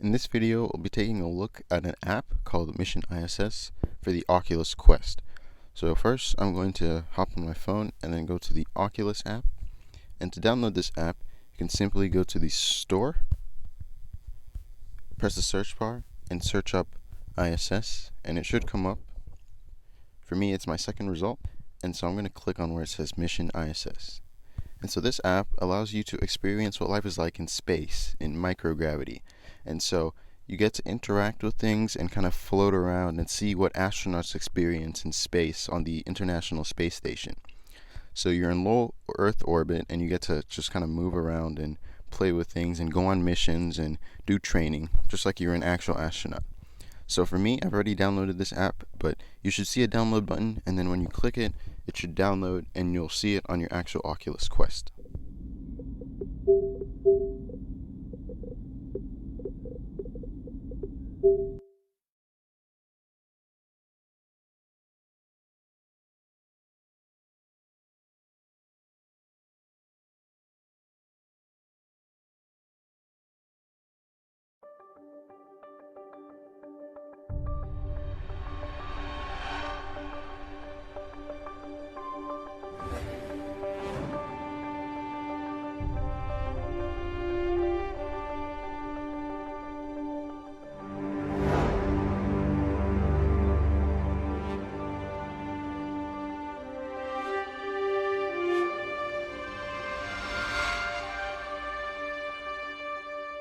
In this video, we'll be taking a look at an app called Mission ISS for the Oculus Quest. So first, I'm going to hop on my phone and then go to the Oculus app. And to download this app, you can simply go to the store, press the search bar, and search up ISS, and it should come up. For me, it's my second result, and so I'm going to click on where it says Mission ISS. And so this app allows you to experience what life is like in space, in microgravity. And so you get to interact with things and kind of float around and see what astronauts experience in space on the International Space Station. So you're in low Earth orbit and you get to just kind of move around and play with things and go on missions and do training, just like you're an actual astronaut. So for me, I've already downloaded this app, but you should see a download button, and then when you click it, it should download and you'll see it on your actual Oculus Quest.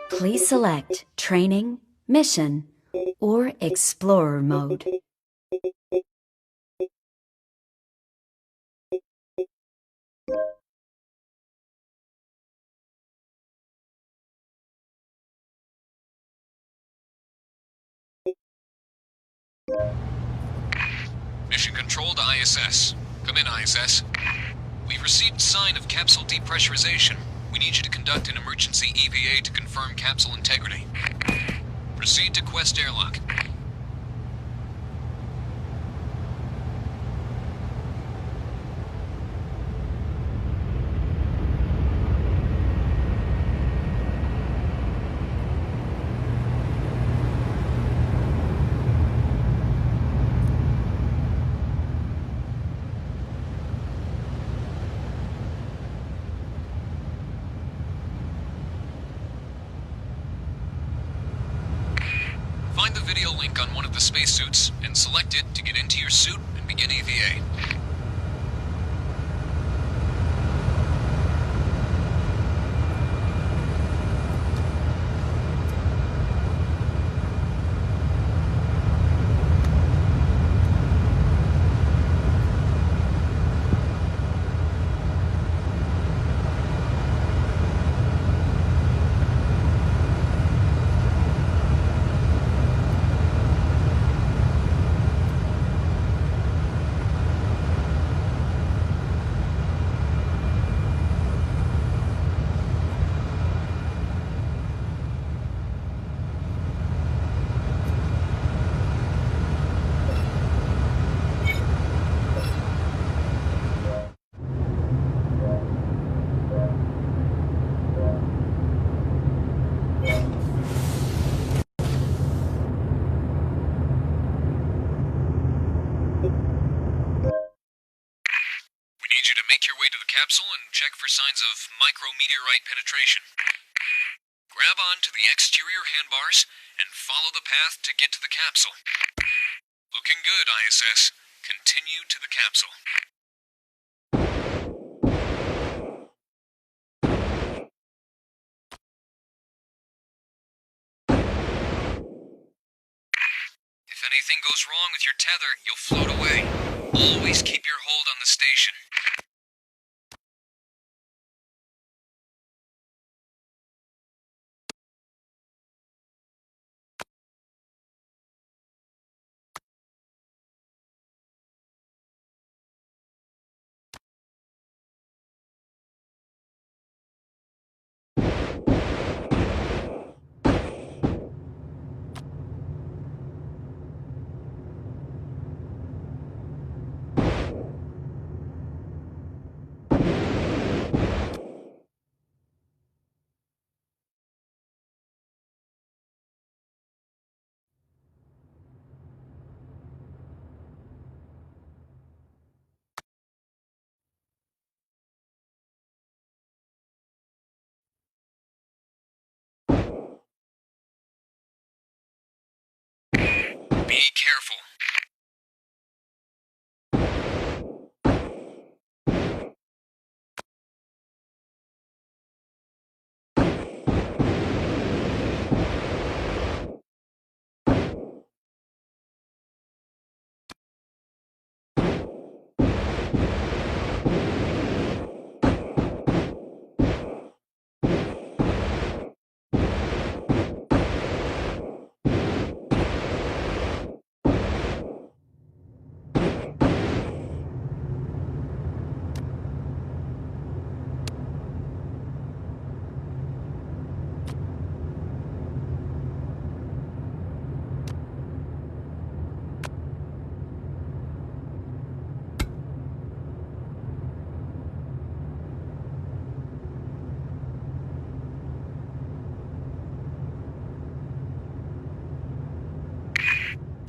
Please select Training, Mission, or Explorer mode. Mission Control to ISS. Come in, ISS. We've received sign of capsule depressurization. We need you to conduct an emergency EVA to confirm capsule integrity. Proceed to Quest airlock. Find the video link on one of the spacesuits and select it to get into your suit and begin EVA. Need you to make your way to the capsule and check for signs of micrometeorite penetration. Grab on to the exterior handbars and follow the path to get to the capsule. Looking good, ISS. Continue to the capsule. If anything goes wrong with your tether, you'll float away. Always keep your hold on the station. Be careful.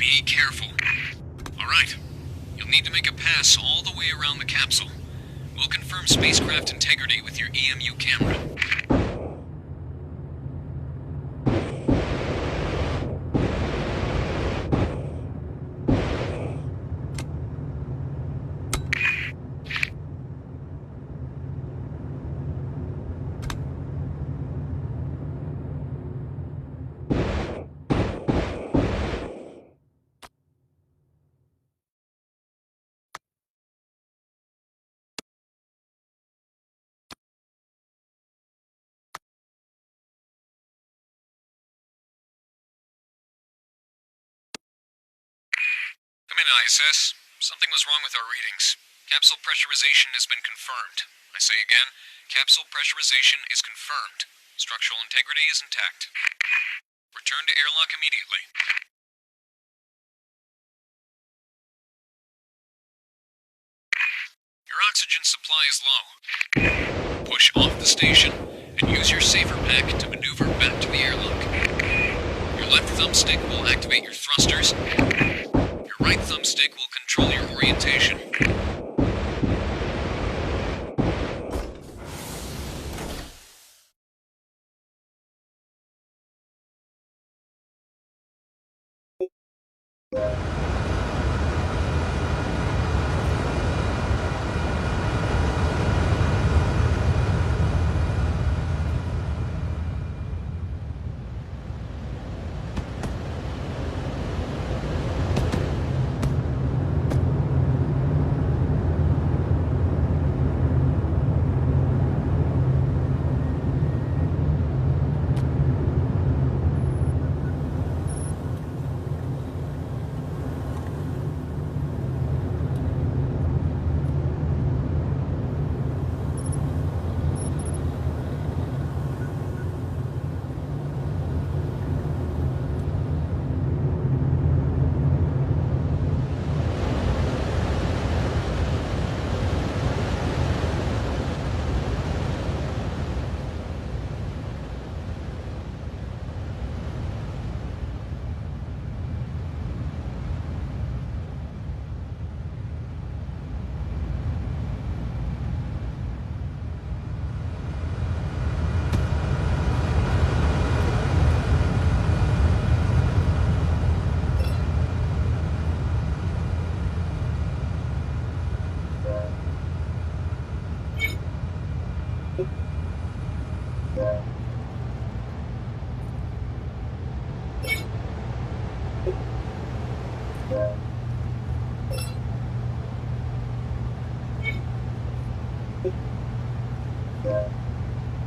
Be careful. Alright. You'll need to make a pass all the way around the capsule. We'll confirm spacecraft integrity with your EMU camera. Come in, ISS. Something was wrong with our readings. Capsule pressurization has been confirmed. I say again, capsule pressurization is confirmed. Structural integrity is intact. Return to airlock immediately. Your oxygen supply is low. Push off the station and use your safer pack to maneuver back to the airlock. Your left thumbstick will activate your thrusters. Your right thumbstick will control your orientation.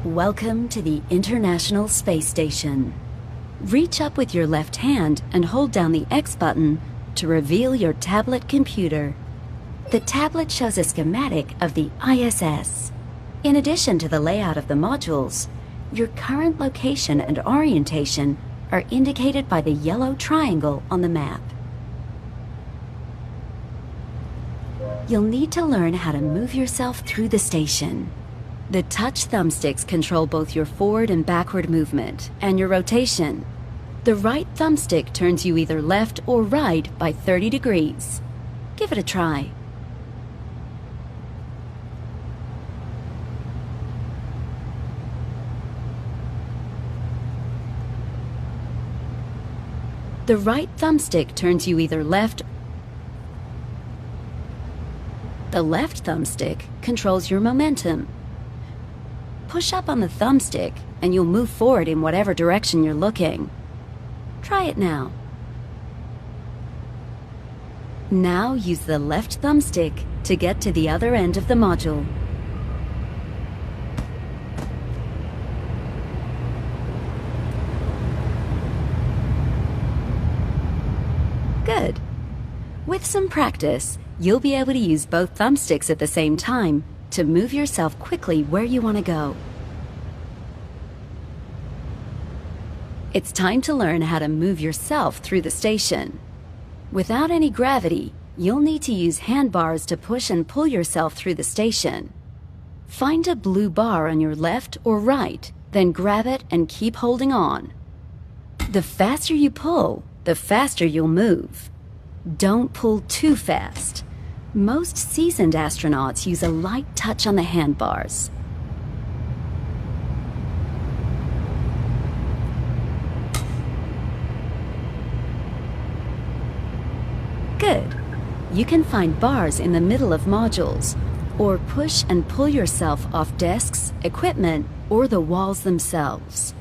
Welcome to the International Space Station. Reach up with your left hand and hold down the X button to reveal your tablet computer. The tablet shows a schematic of the ISS. In addition to the layout of the modules, your current location and orientation are indicated by the yellow triangle on the map. You'll need to learn how to move yourself through the station. The touch thumbsticks control both your forward and backward movement and your rotation. The right thumbstick turns you either left or right by 30 degrees. Give it a try. The right thumbstick turns you either left. The left thumbstick controls your momentum. Push up on the thumbstick and you'll move forward in whatever direction you're looking. Try it now. Now use the left thumbstick to get to the other end of the module. Good. With some practice, you'll be able to use both thumbsticks at the same time to move yourself quickly where you want to go. It's time to learn how to move yourself through the station. Without any gravity, you'll need to use handbars to push and pull yourself through the station. Find a blue bar on your left or right, then grab it and keep holding on. The faster you pull, the faster you'll move. Don't pull too fast. Most seasoned astronauts use a light touch on the handbars. Good. You can find bars in the middle of modules, or push and pull yourself off desks, equipment, or the walls themselves.